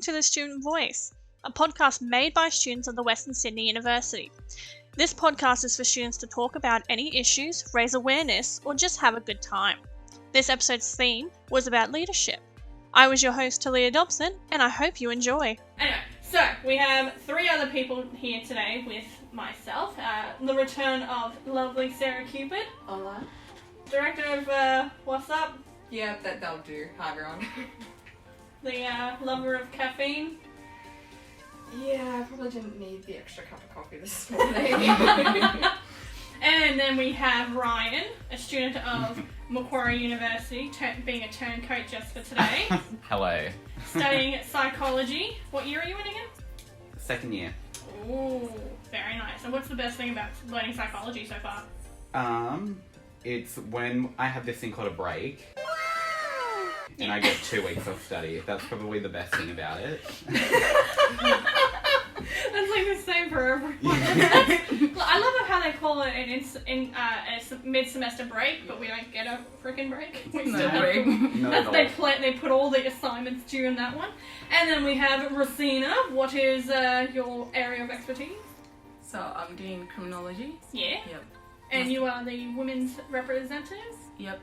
to The Student Voice, a podcast made by students of the Western Sydney University. This podcast is for students to talk about any issues, raise awareness, or just have a good time. This episode's theme was about leadership. I was your host, Talia Dobson, and I hope you enjoy. Anyway, so we have three other people here today with myself. The return of lovely Sarah Cupid. Hola. Director of What's Up? Yeah, that'll do. Hi, everyone. The lover of caffeine. Yeah, I probably didn't need the extra cup of coffee this morning. And then we have Ryan, a student of Macquarie University, being a turncoat just for today. Hello. Studying psychology. What year are you in again? Second year. Ooh, very nice. And what's the best thing about learning psychology so far? It's when I have this thing called a break. And I get 2 weeks off study. That's probably the best thing about it. That's like the same for everyone. I love how they call it a mid-semester break, but we don't get a freaking break. We still have break. They put all the assignments during that one. And then we have Rosina. What is your area of expertise? So I'm doing criminology. Yeah. Yep. And you are the women's representative? Yep.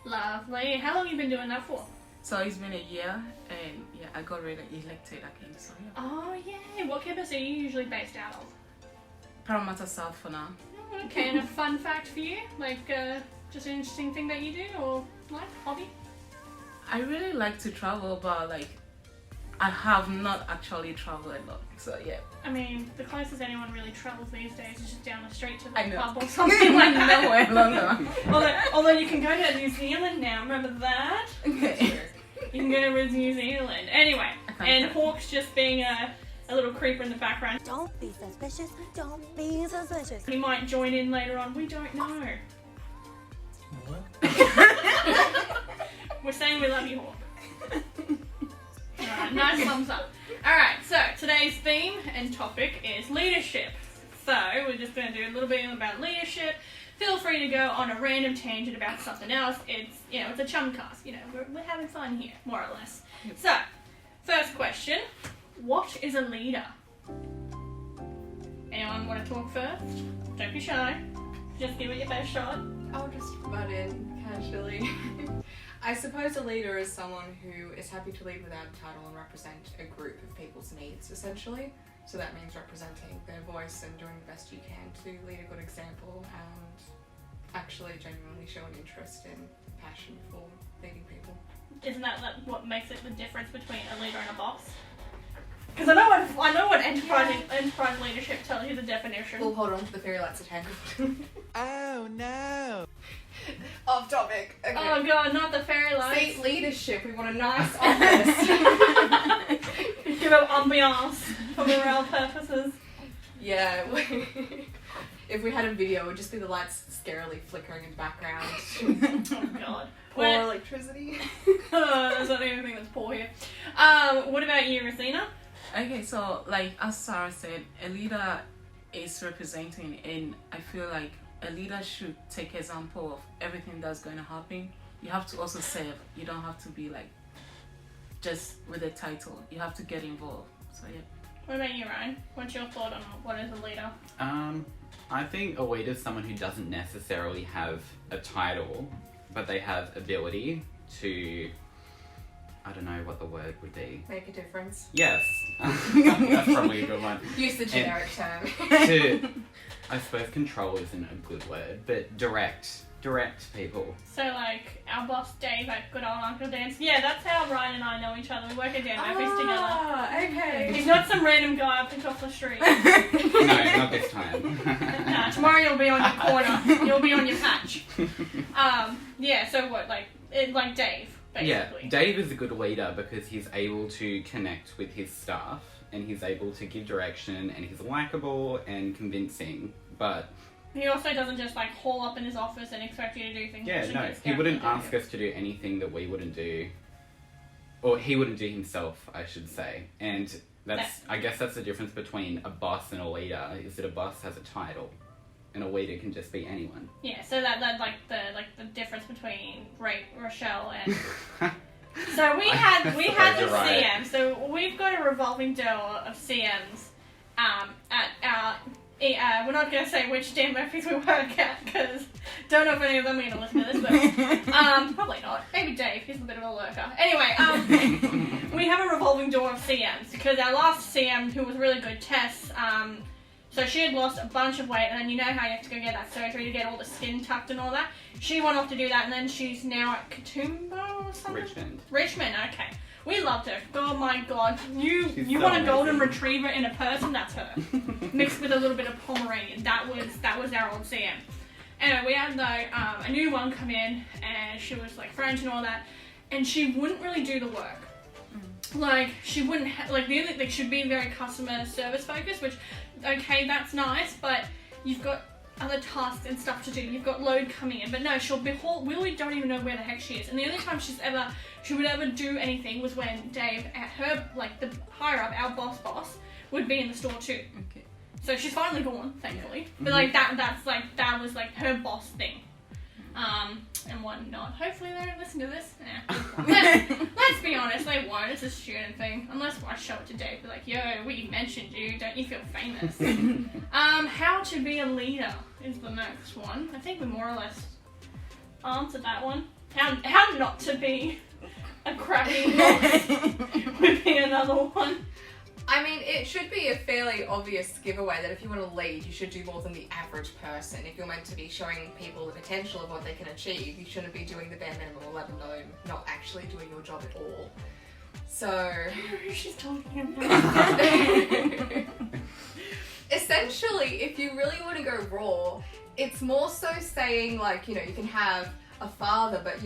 Lovely. How long have you been doing that for? So it's been a year, and yeah, I got really elected again. So yeah. Oh, yeah. What campus are you usually based out of? Parramatta South for now. Okay, and a fun fact for you? Like, just an interesting thing that you do, or like, hobby? I really like to travel, but like, I have not actually traveled a lot. So yeah. I mean, the closest anyone really travels these days is just down the street to the I know. pub or something like that. Nowhere longer. although you can go to New Zealand now, remember that? Okay. You can go to New Zealand. Anyway, Okay. and Hawk's just being a little creeper in the background. Don't be suspicious. Don't be suspicious. He might join in later on. We don't know. We're saying we love you, Hawk. Alright, nice thumbs up. Alright, so today's theme and topic is leadership. So we're just going to do a little bit about leadership. Feel free to go on a random tangent about something else. It's, it's a chumcast. We're having fun here, more or less. So, first question. What is a leader? Anyone want to talk first? Don't be shy. Just give it your best shot. I'll just butt in casually. I suppose a leader is someone who is happy to lead without a title and represent a group of people's needs, essentially. So that means representing their voice and doing the best you can to lead a good example and actually genuinely show an interest and passion for leading people. Isn't that what makes it the difference between a leader and a boss? Because I know what enterprise leadership tells you the definition. We'll hold on to the fairy lights at hand. Oh no! Off topic. Okay. Oh god, not the fairy lights. See, leadership. We want a nice office. Give it ambiance for morale purposes. Yeah. If we had a video, it would just be the lights scarily flickering in the background. Oh god. Poor electricity. There's not anything that's poor here. What about you, Rosina? Okay, so like as Sarah said, a leader is representing, and I feel like a leader should take example of everything that's going to happen. You have to also serve. You don't have to be like just with a title. You have to get involved. So yeah. What about you, Ryan? What's your thought on what is a leader? I think a leader is someone who doesn't necessarily have a title, but they have ability to, I don't know what the word would be. Make a difference. Yes. That's probably a good one. Use the generic term. I suppose control isn't a good word, but direct people. So like our boss Dave at good old Uncle Dan's. Yeah, that's how Ryan and I know each other. We work at Dan Murphy's together. Okay. He's not some random guy I picked off the street. No, not this time. Nah, tomorrow you'll be on your corner. You'll be on your patch. Yeah, so what, like Dave, basically. Yeah, Dave is a good leader because he's able to connect with his staff and he's able to give direction and he's likable and convincing, but he also doesn't just like haul up in his office and expect you to do things. yeah, no, he wouldn't ask us to do anything that we wouldn't do, or he wouldn't do himself, I should say. And I guess that's the difference between a boss and a leader, is that a boss has a title and a leader can just be anyone. Yeah, so that like the difference between Rochelle and So we had the you're right. CM. So we've got a revolving door of CMs at our. We're not going to say which Dan Murphys we work at because don't know if any of them are going to listen to this, but probably not. Maybe Dave, he's a bit of a lurker. Anyway, we have a revolving door of CMs because our last CM, who was really good, Tess, so she had lost a bunch of weight, and then you know how you have to go get that surgery to get all the skin tucked and all that. She went off to do that, and then she's now at Katoomba or something? Richmond, okay. We loved her. Oh my god. You so want a golden amazing. retriever in a person? That's her. Mixed with a little bit of Pomeranian. That was our old CM. Anyway, we had a new one come in, and she was like French and all that, and she wouldn't really do the work. Like, she wouldn't, the only, she'd be very customer service focused, which, okay, that's nice, but you've got other tasks and stuff to do. You've got load coming in, but no, we really don't even know where the heck she is. And the only time she would ever do anything was when Dave, at her, the higher up, our boss, would be in the store too. Okay. So she's finally gone, thankfully. But that was her boss thing. And whatnot. Hopefully they don't listen to this. Let's be honest, they won't. It's a student thing. Unless I show it to Dave, be like, yo, we mentioned you. Don't you feel famous? How to be a leader is the next one. I think we more or less answered that one. How not to be a crappy boss would be another one. I mean, it should be a fairly obvious giveaway that if you want to lead, you should do more than the average person. If you're meant to be showing people the potential of what they can achieve, you shouldn't be doing the bare minimum or let alone not actually doing your job at all. So... She's talking about... Essentially, if you really want to go raw, it's more so saying, you can have a father, but,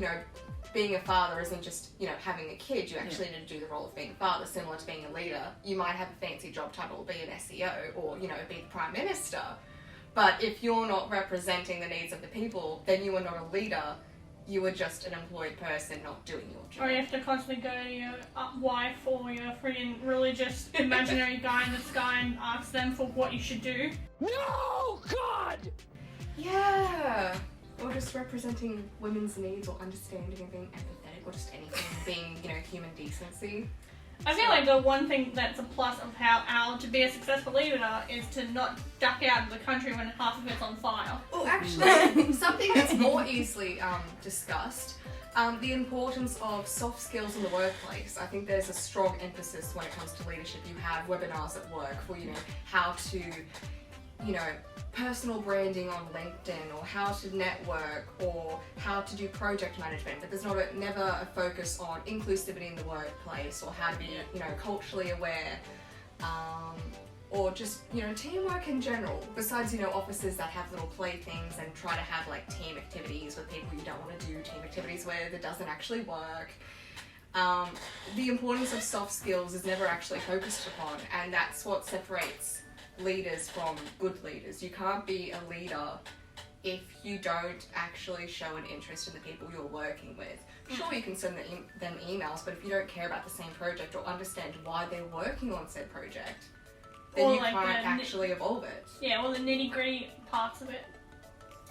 being a father isn't just, having a kid. You actually need to do the role of being a father, similar to being a leader. You might have a fancy job title, be an SEO, or, be the Prime Minister. But if you're not representing the needs of the people, then you are not a leader. You are just an employed person not doing your job. Or you have to constantly go to your wife or your friggin' religious imaginary guy in the sky and ask them for what you should do. No, God! Yeah. Or just representing women's needs, or understanding and being empathetic, or just anything, being, human decency. I feel like the one thing that's a plus of how to be a successful leader is to not duck out of the country when half of it's on fire. Well, actually, something that's more easily discussed, the importance of soft skills in the workplace. I think there's a strong emphasis when it comes to leadership. You have webinars at work for, how to, personal branding on LinkedIn, or how to network, or how to do project management, but there's never a focus on inclusivity in the workplace, or how to be, culturally aware, or just, teamwork in general. Besides, offices that have little playthings and try to have team activities with people you don't want to do team activities with, it doesn't actually work. The importance of soft skills is never actually focused upon, and that's what separates leaders from good leaders. You can't be a leader if you don't actually show an interest in the people you're working with. Sure, you can send them emails, but if you don't care about the same project or understand why they're working on said project, then Or you can't actually evolve it. Yeah, or the nitty-gritty parts of it.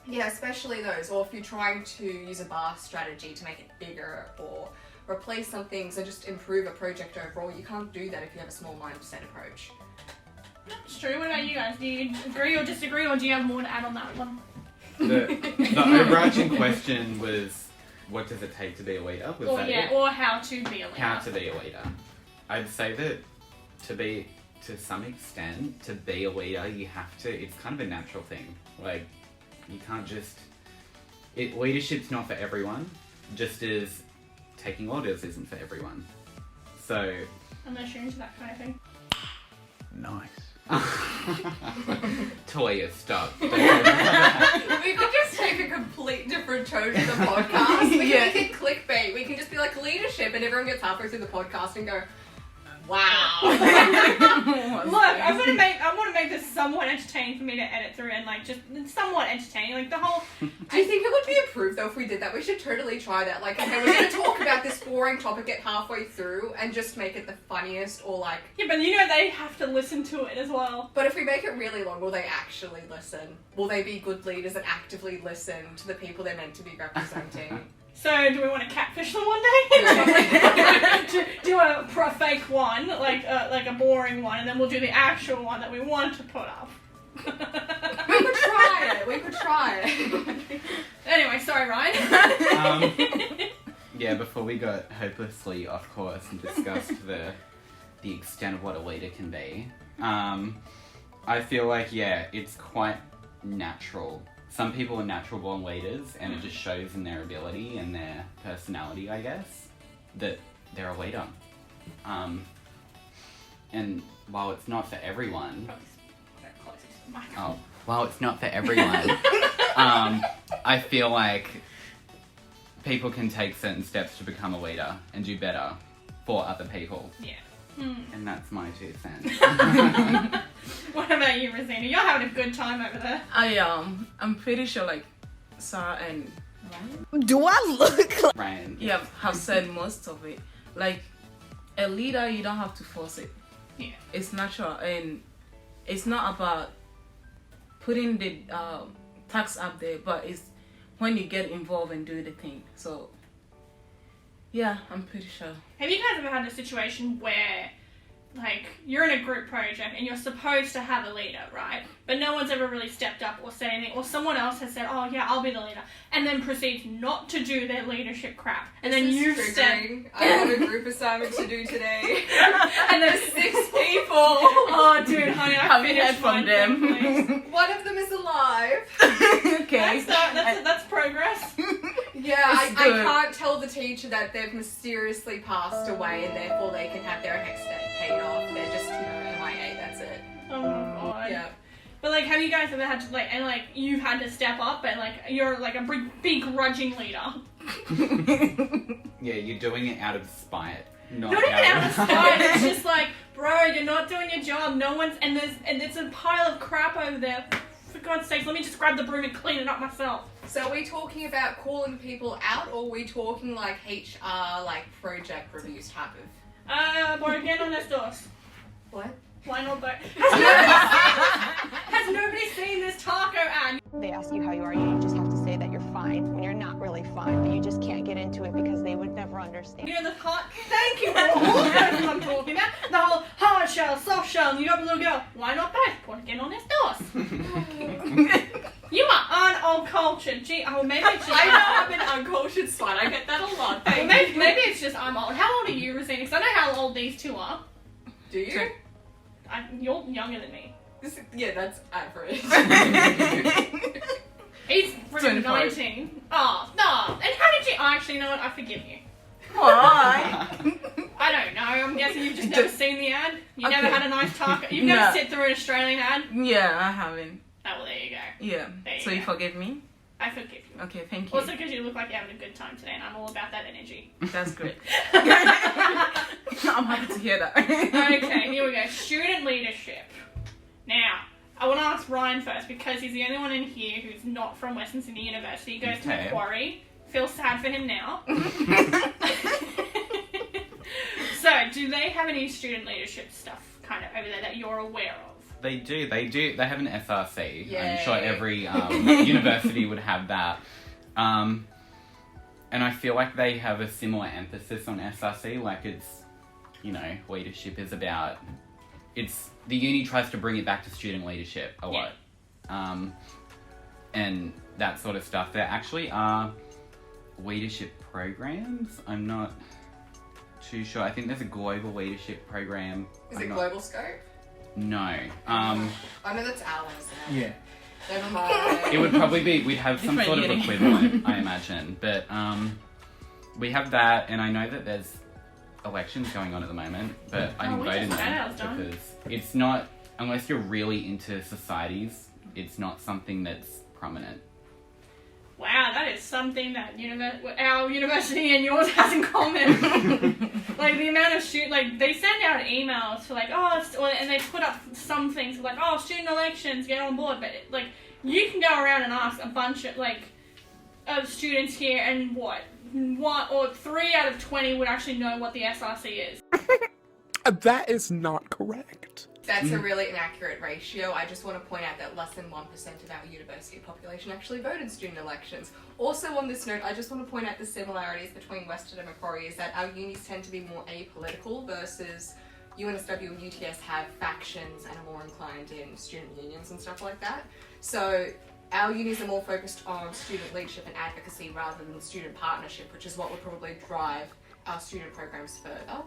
Yeah, especially those. Or if you're trying to use a bar strategy to make it bigger, or replace some things and just improve a project overall, you can't do that if you have a small 9% approach. That's true. What about you guys? Do you agree or disagree, or do you have more to add on that one? The overarching question was, what does it take to be a leader? Was that it? Or how to be a leader. How to be a leader. I'd say that to some extent, to be a leader, you have to, it's kind of a natural thing. You can't just, leadership's not for everyone, just as taking orders isn't for everyone. So... Unless you're into that kind of thing. Nice. Toya, stop. We could just take a complete different tone to the podcast. We can make it clickbait. We can just be like leadership, and everyone gets halfway through the podcast and go, wow. Look, I want to make this somewhat entertaining for me to edit through, and just somewhat entertaining. The whole. Do you think it would be approved though if we did that? We should totally try that. Okay, we're going to talk about this boring topic, get halfway through, and just make it the funniest, or Yeah, but they have to listen to it as well. But if we make it really long, will they actually listen? Will they be good leaders and actively listen to the people they're meant to be representing? So do we want to catfish them one day? do a fake one, like a boring one, and then we'll do the actual one that we want to put up. We could try it. Anyway, sorry, Ryan. Yeah, before we got hopelessly off course and discussed the extent of what a leader can be, I feel like, yeah, it's quite natural. Some people are natural born leaders, and it just shows in their ability and their personality, I guess, that they're a leader. And while it's not for everyone, I feel like people can take certain steps to become a leader and do better for other people. Yeah. And that's my 2 cents. What about you, Rosina? You're having a good time over there. I'm pretty sure like Sarah and Do I look like... Ryan. yeah have said most of it. Like a leader, you don't have to force it. Yeah. It's natural, and it's not about putting the tax up there, but it's when you get involved and do the thing. So yeah, I'm pretty sure. Have you guys ever had a situation where, like, you're in a group project and you're supposed to have a leader, right? But no one's ever really stepped up or said anything, or someone else has said, oh yeah, I'll be the leader, and then proceeds not to do their leadership crap. And then you step... I have a group assignment to do today. And there's 6 people. Oh, dude, honey, I Have you heard finished from mine, them? please. One of them is alive. Okay. That's progress. Yeah, I It's good. can't tell the teacher that they've mysteriously passed away and therefore they can have their next day paid off. They're just, MIA, that's it. Oh my god. Yeah. But like, have you guys ever had to you've had to step up and like you're like a begrudging leader? Yeah, you're doing it out of spite. Not even out of spite. It's just like, bro, you're not doing your job. No one's and it's a pile of crap over there. For God's sake, let me just grab the broom and clean it up myself. So are we talking about calling people out, or are we talking like HR, like project reviews type of? Por qué no les dos? What? Why not both? Has nobody seen this taco ad? They ask you how you are, you just have to say that you're fine when you're not really fine, but you just can't get into it because they would never understand. You know the hot. Thank you. All the person I'm talking about. The whole hard shell, soft shell, and you got a little girl. Why not both? Por qué no les dos? You are uncultured. Gee, oh maybe it's just. I know I'm an uncultured slut. I get that a lot. Well, maybe it's just I'm old. How old are you, Rosina? Because I know how old these two are. Do you? You're younger than me. That's average. He's freaking 25. 19. Oh, no. And how did you... Oh, actually, you know what? I forgive you. Why? I don't know. I'm guessing you've just never seen the ad. You never Okay. had a nice taco. You've No. never sit through an Australian ad. Yeah, I haven't. Oh, well, there you go. Yeah. There you So go. you forgive me? I forgive you. Okay, thank you. Also, because you look like you're having a good time today, and I'm all about that energy. That's great. I'm happy to hear that. Okay, here we go. Student leadership. Now, I want to ask Ryan first, because he's the only one in here who's not from Western Sydney University. He goes to Okay. Macquarie. Feel sad for him now. So, do they have any student leadership stuff kind of over there that you're aware of? They do. They have an SRC. I'm Yay. sure every university would have that. And I feel like they have a similar emphasis on SRC. Like it's, leadership is about... the uni tries to bring it back to student leadership a lot. And that sort of stuff. There actually are leadership programs. I'm not too sure. I think there's a global leadership program. Is I'm it not- Global Scope? No. I know that's Alan, isn't it? Yeah. Never mind. It would probably be, we'd have some Different sort of uni. equivalent, I imagine. But we have that, and I know that there's elections going on at the moment, but I didn't we vote in just found them out it's done. because it's not, unless you're really into societies, it's not something that's prominent. Wow, that is something that our university and yours has in common. Like the amount of they send out emails for and they put up some things like, oh, student elections, get on board. But you can go around and ask a bunch of of students here, and one or 3 out of 20 would actually know what the SRC is. That is not correct. That's a really inaccurate ratio. I just want to point out that less than 1% of our university population actually voted student elections. Also on this note, I just want to point out the similarities between Western and Macquarie is that our unis tend to be more apolitical versus UNSW and UTS have factions and are more inclined in student unions and stuff like that. So our unis are more focused on student leadership and advocacy rather than student partnership, which is what would probably drive our student programs further.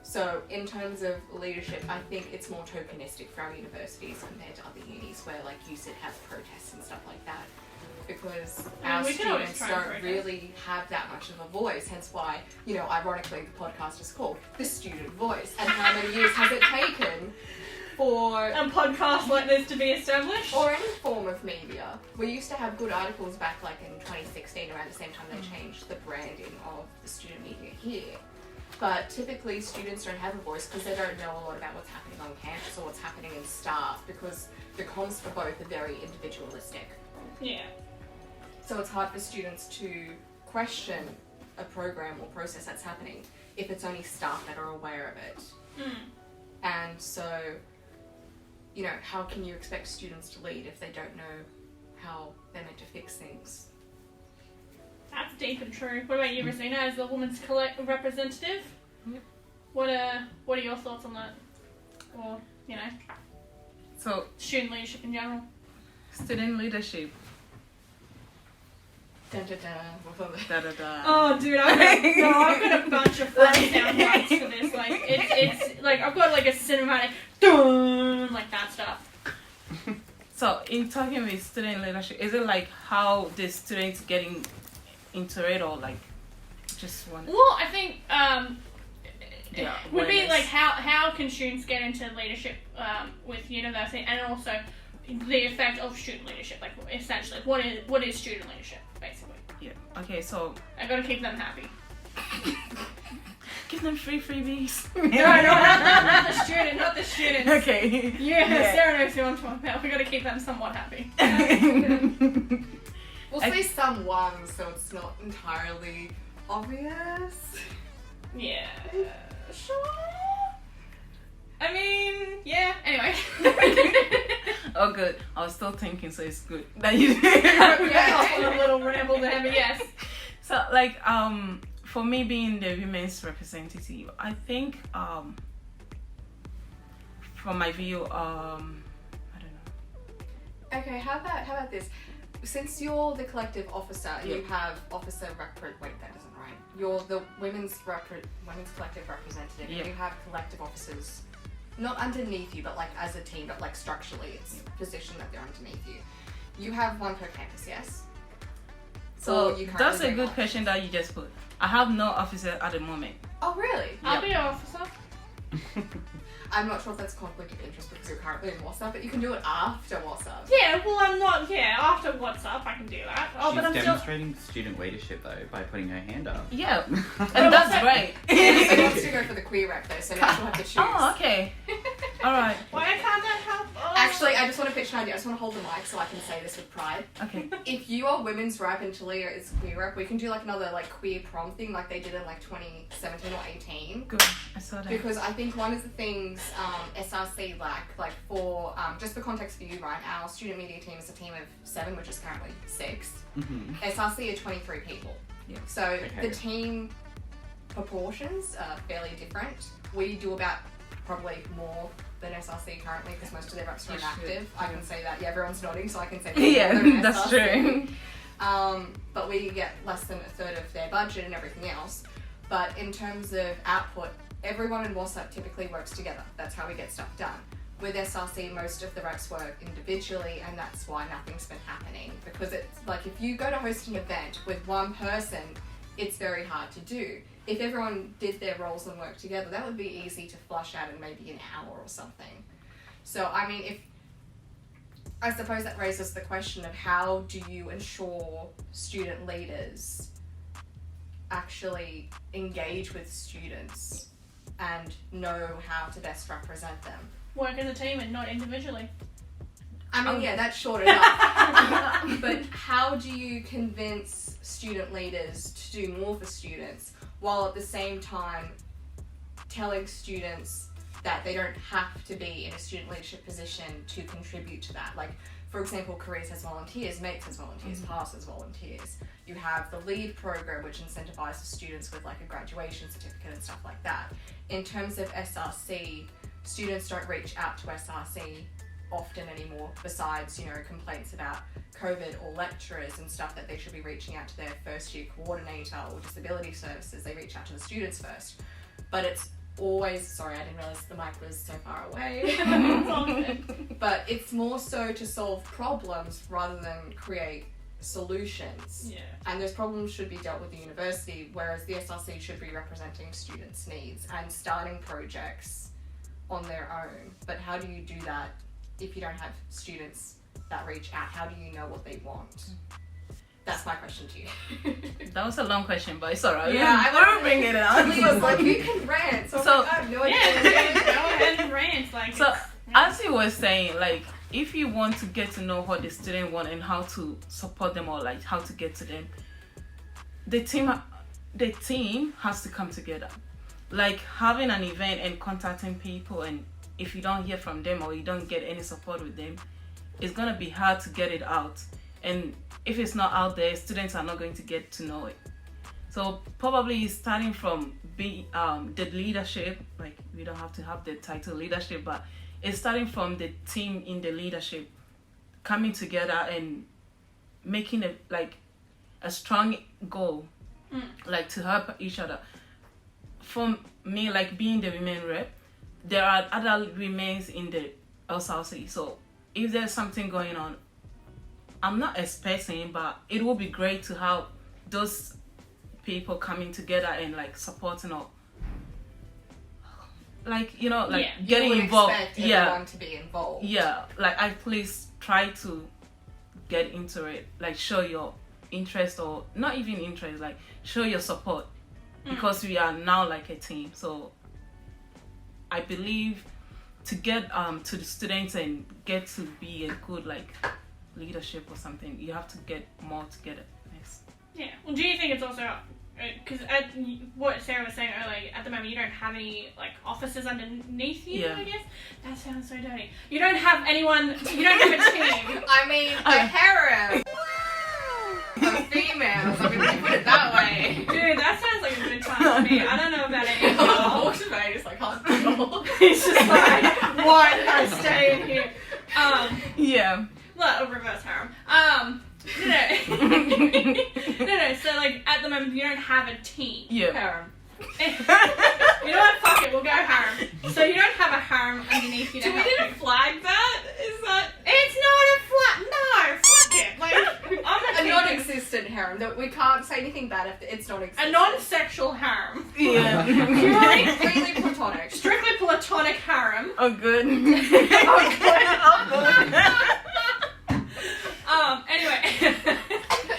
So in terms of leadership, I think it's more tokenistic for our universities compared to other unis where like UCIT has protests and stuff like that. Because our students don't really have that much of a voice, hence why, you know, ironically the podcast is called The Student Voice. And how many years has it taken for a podcast like this to be established? Or any form of media. We used to have good articles back like in 2016 around the same time they changed the branding of the student media here. But typically students don't have a voice because they don't know a lot about what's happening on campus or what's happening in staff because the comms for both are very individualistic. Yeah. So it's hard for students to question a program or process that's happening if it's only staff that are aware of it. And so, you know, how can you expect students to lead if they don't know how they're meant to fix things? That's deep and true. What about you, Rosina, as the women's representative? Yep. What are your thoughts on that? Or, you know, So, student leadership in general? student leadership. Dun, dun, dun. Da da da. Oh, dude, I've got a bunch of fun sound bites for this. Like, it's like I've got like a cinematic, dun, like that stuff. So, in talking with student leadership, is it like how the students getting into it or like just one? Well, I think Yeah, would be awareness. like how can students get into leadership with university, and also the effect of student leadership. Like essentially, what is student leadership basically? Yeah. Okay, so I gotta keep them happy. give them free freebies. No, not the student, not the students. Okay. Yeah, Sarah knows who I'm talking about. We gotta keep them somewhat happy. We'll say someone so it's not entirely obvious. Yeah, sure. I mean, yeah. Anyway. Oh, good. I was still thinking, so it's good that you. Yeah, off on a little ramble there, but yes. So, like, for me being the women's representative, I think, from my view, I don't know. Okay, how about this? Since you're the collective officer and you Yep. have officer wait, that isn't right. You're the women's collective representative Yep. and you have collective officers not underneath you, but like as a team, but like structurally it's positioned that they're underneath you. You have one per campus, yes? So Or you currently that's a don't good have? question that you just put. I have no officer at the moment. Oh really? I'll be your officer. I'm not sure if that's conflict of interest because you're currently in WhatsApp, but you can do it after WhatsApp. Yeah, well, I'm not. Yeah, after WhatsApp, I can do that. Oh, She's but I'm still. demonstrating student leadership though by putting her hand up. Yeah, and But that's also- great. She wants to go for the queer rep though, so now she'll have to choose. Oh, okay. All right. Why can't that help? Oh. Actually, I just want to pitch an idea. I just want to hold the mic so I can say this with pride. Okay. If you are women's rep and Talia is queer rep, we can do like another like queer prom thing like they did in like 2017 or 18. Good. I saw that. Because I think one of the things SRC like for just for context for you, right? Our student media team is a team of 7, which is currently 6. Mm-hmm. SRC are 23 people. Yeah. So Okay. the team proportions are fairly different. We do about probably more than SRC currently because most of their reps are That's true. inactive. I can say that. Yeah, everyone's nodding, so I can say that. Yeah, more than that's SRC. true. But we get less than a third of their budget and everything else. But in terms of output, everyone in WhatsApp typically works together. That's how we get stuff done. With SRC, most of the reps work individually, and that's why nothing's been happening. Because it's like if you go to host an event with one person, it's very hard to do. If everyone did their roles and worked together, that would be easy to flush out in maybe an hour or something. So, I mean, I suppose that raises the question of how do you ensure student leaders actually engage with students and know how to best represent them. Work as a team and not individually. I mean, yeah, that's short enough. But how do you convince student leaders to do more for students while at the same time telling students that they don't have to be in a student leadership position to contribute to that. Like, for example, Careers has volunteers, Mates has volunteers, Pass has volunteers. You have the LEAD program, which incentivizes students with like a graduation certificate and stuff like that. In terms of SRC, students don't reach out to SRC often anymore, besides, you know, complaints about COVID or lecturers and stuff that they should be reaching out to their first year coordinator or disability services. They reach out to the students first. But it's always, sorry, I didn't realize the mic was so far away. But it's more so to solve problems rather than create solutions. Yeah. And those problems should be dealt with at the university, whereas the SRC should be representing students' needs and starting projects on their own. But how do you do that if you don't have students that reach out? How do you know what they want? That's my question to you. That was a long question, but it's alright. Yeah, I want to bring it on. Please, like, you can rant. So, So- I have no idea. Yeah, go ahead and rant. Like, So, as you were saying, like, if you want to get to know what the student want and how to support them or like how to get to them, the team has to come together. Like having an event and contacting people, and if you don't hear from them or you don't get any support with them, it's gonna be hard to get it out. And if it's not out there, students are not going to get to know it. So probably starting from the leadership, like we don't have to have the title leadership, but it's starting from the team in the leadership coming together and making a strong goal, like to help each other. For me, like being the women rep, there are other women in the LSRC. So if there's something going on, I'm not expecting, but it would be great to have those people coming together and like supporting or like, you know, like Yeah, getting you would involved. expect Yeah, everyone to be involved. yeah, like I please try to get into it, like show your interest, or not even interest, like show your support, because we are now like a team. So I believe to get to the students and get to be a good like leadership or something, you have to get more together. Yes. yeah. Well, do you think it's also because what Sarah was saying earlier, at the moment you don't have any like officers underneath you? Yeah. I guess that sounds so dirty. You don't have anyone. You don't have a team. I mean, a harem of females. I mean, if you put it that way. Dude, that sounds like a good time to me. I don't know about any of y'all. Walks away, it's like hospital. He's just like, why did I stay in here? Yeah. Well, reverse harem. No. So like at the moment you don't have a team. Yeah. Harem. You know what? Fuck it. We'll go harem. So you don't have a harem underneath you. Do we need to flag that? Is that It's not a flat. No. Fuck it. Like I'm a a non-existent harem? That we can't say anything bad if it's non-existent. a non-sexual harem. Yeah. Purely, completely platonic. strictly platonic harem. Oh, good. Anyway.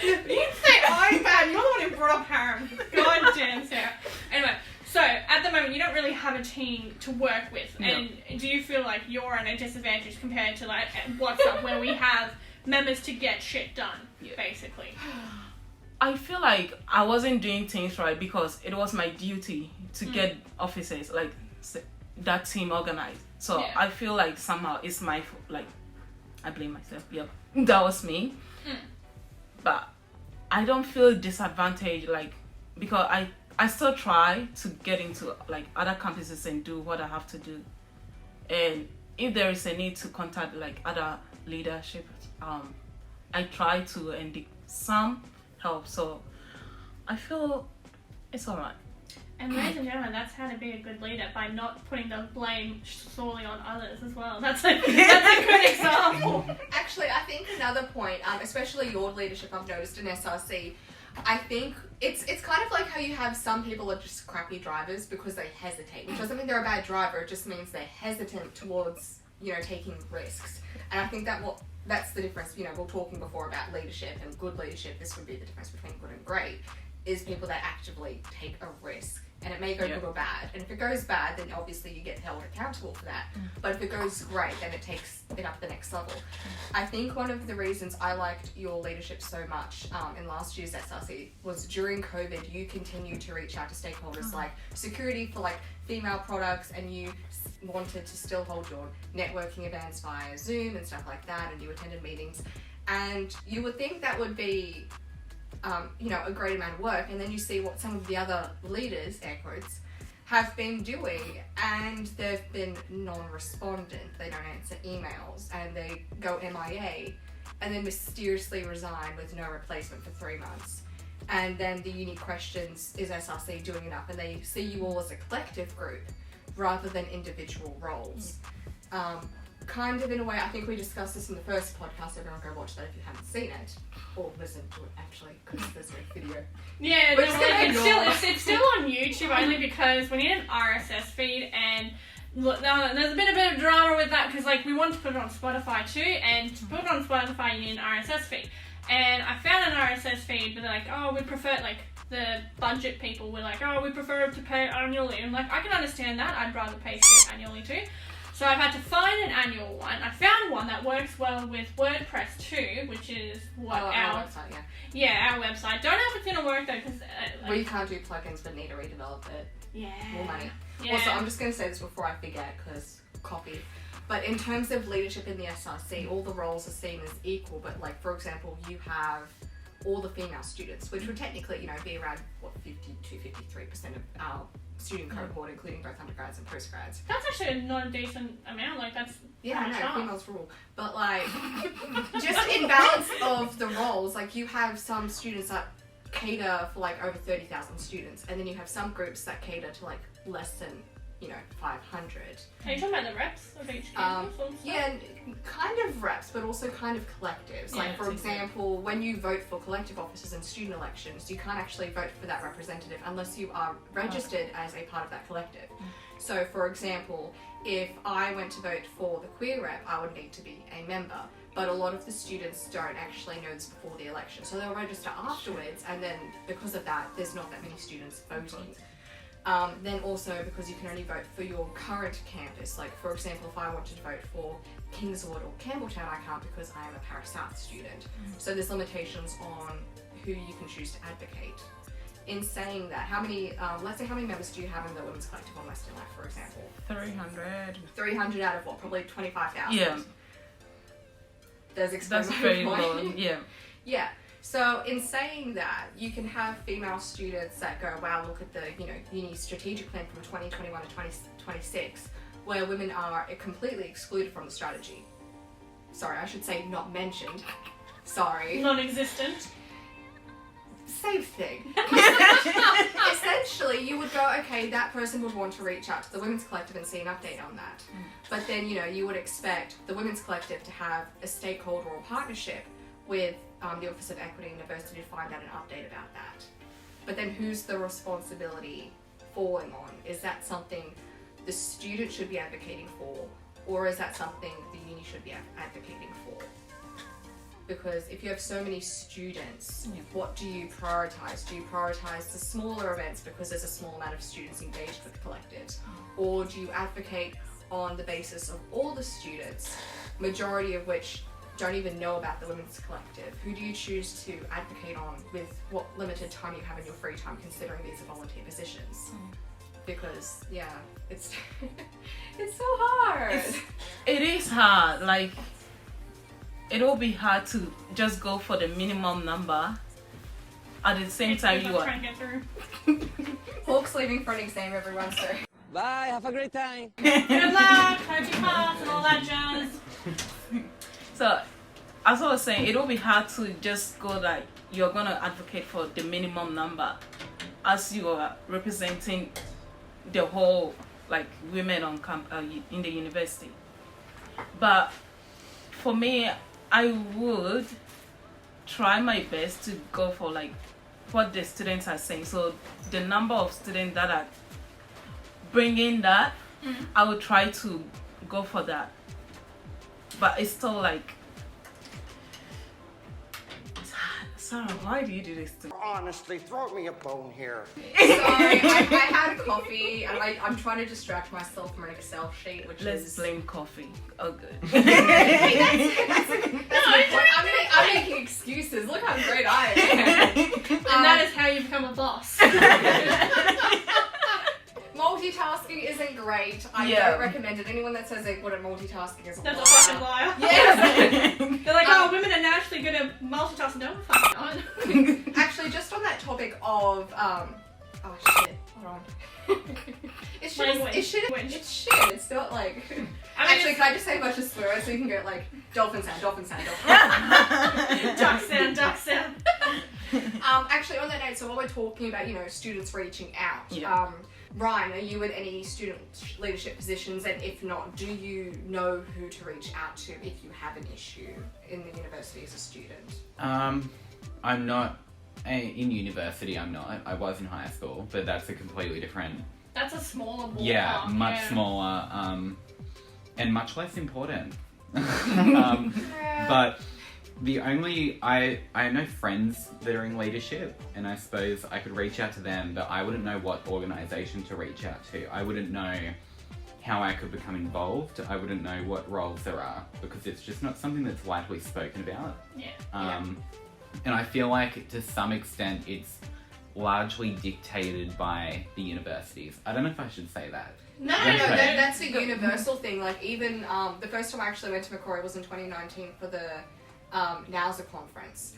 You say I'm bad. You're the one who brought up harem. God damn, Sarah. Anyway, so at the moment you don't really have a team to work with, No. and do you feel like you're at a disadvantage compared to like WhatsApp, where we have members to get shit done, basically? I feel like I wasn't doing things right because it was my duty to get officers like that team organized. So Yeah. I feel like somehow it's my fault. Like I blame myself. Yep, that was me. But I don't feel disadvantaged, like because I still try to get into like other campuses and do what I have to do. And if there is a need to contact like other leadership, I try to, and some help. So I feel it's alright. And ladies and gentlemen, that's how to be a good leader, by not putting the blame solely on others as well. That's a good example. Actually, I think another point, especially your leadership, I've noticed in SRC, I think it's kind of like how you have some people are just crappy drivers because they hesitate, which doesn't mean they're a bad driver. It just means they're hesitant towards, you know, taking risks. And I think that's the difference. You know, we were talking before about leadership and good leadership. This would be the difference between good and great, is people that actively take a risk and it may go good or bad. And if it goes bad, then obviously you get held accountable for that. But if it goes great, then it takes it up the next level. I think one of the reasons I liked your leadership so much in last year's SRC was during COVID, you continued to reach out to stakeholders like security for like female products, and you wanted to still hold your networking events via Zoom and stuff like that, and you attended meetings. And you would think that would be a great amount of work, and then you see what some of the other leaders, air quotes, have been doing, and they've been non-respondent. They don't answer emails, and they go MIA, and then mysteriously resign with no replacement for 3 months. And then the uni questions, is SRC doing enough? And they see you all as a collective group rather than individual roles. Kind of in a way, I think we discussed this in the first podcast. Everyone go watch that if you haven't seen it, or listen to it actually, because there's no video. Yeah, We're just gonna ignore it's still on YouTube only because we need an RSS feed, and look, now there's a bit of drama with that because like we want to put it on Spotify too, and to put it on Spotify you need an RSS feed. And I found an RSS feed, but they're like, oh, we prefer like the budget people were like, oh, we prefer to pay annually, and like I can understand that. I'd rather pay shit annually too. So I've had to find an annual one. I found one that works well with WordPress too, which is what our website, our website. Don't know if it's going to work though, because we can't do plugins, but need to redevelop it. Yeah. More money. Yeah. Also, I'm just going to say this before I forget, because copy. But in terms of leadership in the SRC, all the roles are seen as equal. But like, for example, you have all the female students, which would technically, be around 50 to 53% of our student cohort, including both undergrads and postgrads. That's actually not a decent amount. Like that's I know, females rule. But like, just in balance of the roles, like you have some students that cater for like over 30,000 students, and then you have some groups that cater to like less than 500. Are you talking about the reps of each campus? Yeah, kind of reps, but also kind of collectives. Like, for example, when you vote for collective officers in student elections, you can't actually vote for that representative unless you are registered as a part of that collective. So, for example, if I went to vote for the queer rep, I would need to be a member. But a lot of the students don't actually know this before the election. So they'll register afterwards, and then because of that, there's not that many students voting. Then also because you can only vote for your current campus. Like, for example, if I wanted to vote for Kingswood or Campbelltown, I can't because I am a Paris South student. So there's limitations on who you can choose to advocate. In saying that, let's say how many members do you have in the Women's Collective on Western Life, for example? 300. 300 out of what? Probably 25,000? Yeah. That's very low, yeah. Yeah. So in saying that, you can have female students that go, wow, look at the uni strategic plan from 2021 to 2026, where women are completely excluded from the strategy. Sorry, I should say not mentioned. Sorry. Non-existent. Same thing. Essentially, you would go, okay, that person would want to reach out to the Women's Collective and see an update on that. But then, you would expect the Women's Collective to have a stakeholder or partnership with the Office of Equity and Diversity to find out an update about that. But then who's the responsibility falling on? Is that something the student should be advocating for, or is that something the uni should be advocating for? Because if you have so many students, what do you prioritize? Do you prioritize the smaller events because there's a small amount of students engaged with collectives? Or do you advocate on the basis of all the students, majority of which don't even know about the Women's Collective? Who do you choose to advocate on with what limited time you have in your free time, considering these are volunteer positions? Because, it's it's so hard. It is hard. Like, it'll be hard to just go for the minimum number. At the same time, you are trying to get through. Hawk's leaving for an exam, everyone, so. Bye, have a great time. Good luck, hope you pass and all that jazz. So, as I was saying, it'll be hard to just go like you're gonna advocate for the minimum number, as you are representing the whole like women on in the university. But for me, I would try my best to go for like what the students are saying. So the number of students that are bringing that, I would try to go for that. But it's still like, it's Sarah, why do you do this to me? Honestly, throw me a bone here. Sorry, I had coffee and I'm trying to distract myself from an Excel sheet, which Let's is... blame coffee. Oh, good. That's my point. I'm making excuses. Look how great I am. And that is how you become a boss. Multitasking isn't great. I Yeah. don't recommend it. Anyone that says they're good at multitasking is a That's a liar. fucking liar. Yes. They're like, oh, women are naturally good at multitasking. No, fucking not. Actually, just on that topic of oh shit, hold on. It's shit. Language. It's shit. Language. It's shit. It's not like. Actually, it's- can I just say a bunch of swear words so you can go like dolphin sound, dolphin sound, dolphin sound. duck sound, duck sound. Actually, on that note, so while we're talking about students reaching out, Yeah. Ryan, are you in any student leadership positions? And if not, do you know who to reach out to if you have an issue in the university as a student? I'm not in university. I'm not. I was in high school, but that's a completely different. That's a smaller ballpark. Yeah, much yeah. smaller, and much less important. But the only I have no friends that are in leadership, and I suppose I could reach out to them, but I wouldn't know what organisation to reach out to. I wouldn't know how I could become involved. I wouldn't know what roles there are because it's just not something that's widely spoken about. Yeah. And I feel like to some extent it's largely dictated by the universities. I don't know if I should say that. No, Okay. that's a universal thing. Like even the first time I actually went to Macquarie was in 2019 for the NAUSA conference.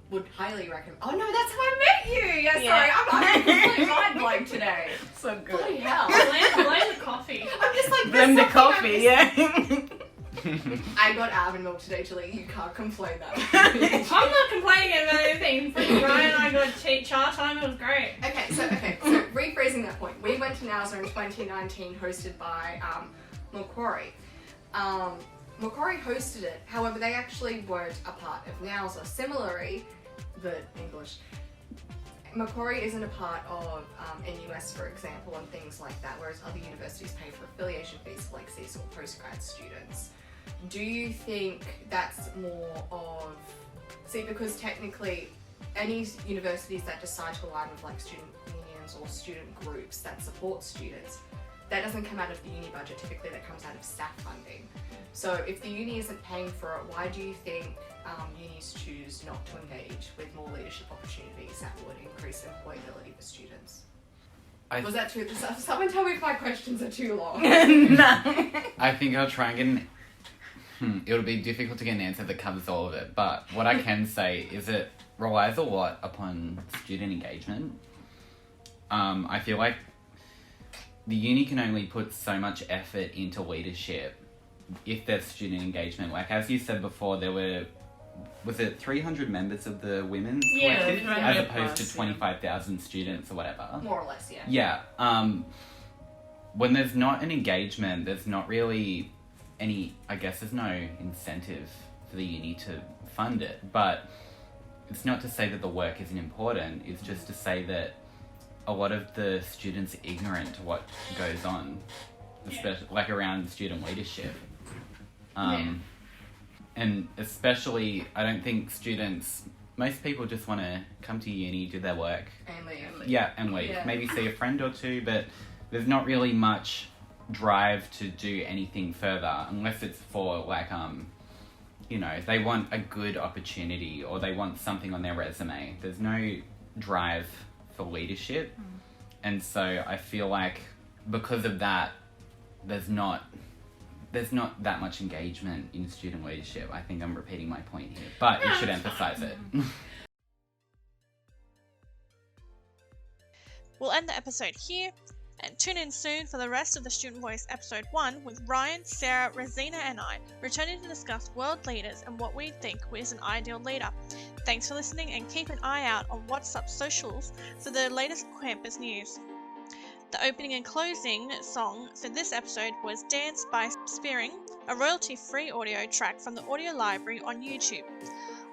Would highly recommend. Oh no, that's how I met you. Yeah, sorry, I'm completely mind blown today. So good. Bloody hell. Blame the coffee. I'm just like Blame the there's something coffee, yeah. I got almond milk today, Julie. You can't complain that. I'm not complaining about anything. Freaking Ryan and I got char time. It was great. So rephrasing that point, we went to NAUSA in 2019, hosted by Macquarie. Macquarie hosted it, however, they actually weren't a part of NAUSA. Similarly, the English, Macquarie isn't a part of NUS, for example, and things like that, whereas other universities pay for affiliation fees like CSIL postgrad students. Do you think that's more of... See, because technically, any universities that decide to align with like student unions or student groups that support students, that doesn't come out of the uni budget, typically that comes out of staff funding. So if the uni isn't paying for it, why do you think unis choose not to engage with more leadership opportunities that would increase employability for students? Was that too... Someone tell me if my questions are too long. No. I think I'll try and get an... It'll be difficult to get an answer that covers all of it, but what I can say is it relies a lot upon student engagement. I feel like the uni can only put so much effort into leadership if there's student engagement. Like, as you said before, there were... Was it 300 members of the women's collective? Yeah, as yeah, opposed to plus, 25,000 students or whatever. More or less, yeah. Yeah. When there's not an engagement, there's not really any... I guess there's no incentive for the uni to fund it. But it's not to say that the work isn't important. It's just to say that a lot of the students are ignorant to what goes on, especially like around student leadership. And especially, I don't think students... Most people just want to come to uni, do their work. And leave. Yeah, and leave. Yeah. Maybe see a friend or two, but there's not really much drive to do anything further unless it's for, like, they want a good opportunity or they want something on their resume. There's no drive for leadership. And so I feel like because of that, there's not that much engagement in student leadership. I think I'm repeating my point here, but it should emphasize it. We'll end the episode here, and tune in soon for the rest of the Student Voice episode 1 with Ryan, Sarah, Rosina and I, returning to discuss world leaders and what we think is an ideal leader. Thanks for listening, and keep an eye out on WhatsApp socials for the latest campus news. The opening and closing song for this episode was Dance by Spearing, a royalty-free audio track from the audio library on YouTube.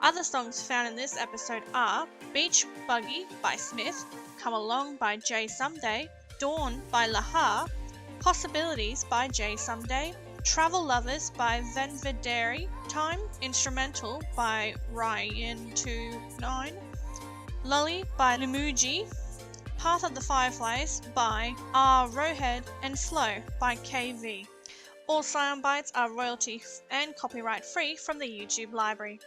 Other songs found in this episode are Beach Buggy by Smith, Come Along by Jay Someday, Dawn by Lahar, Possibilities by Jay Someday, Travel Lovers by Venvideri, Time Instrumental by Ryan29, Lully by Limuji, Path of the Fireflies by R. Rohead, and Flow by KV. All sound bites are royalty and copyright free from the YouTube library.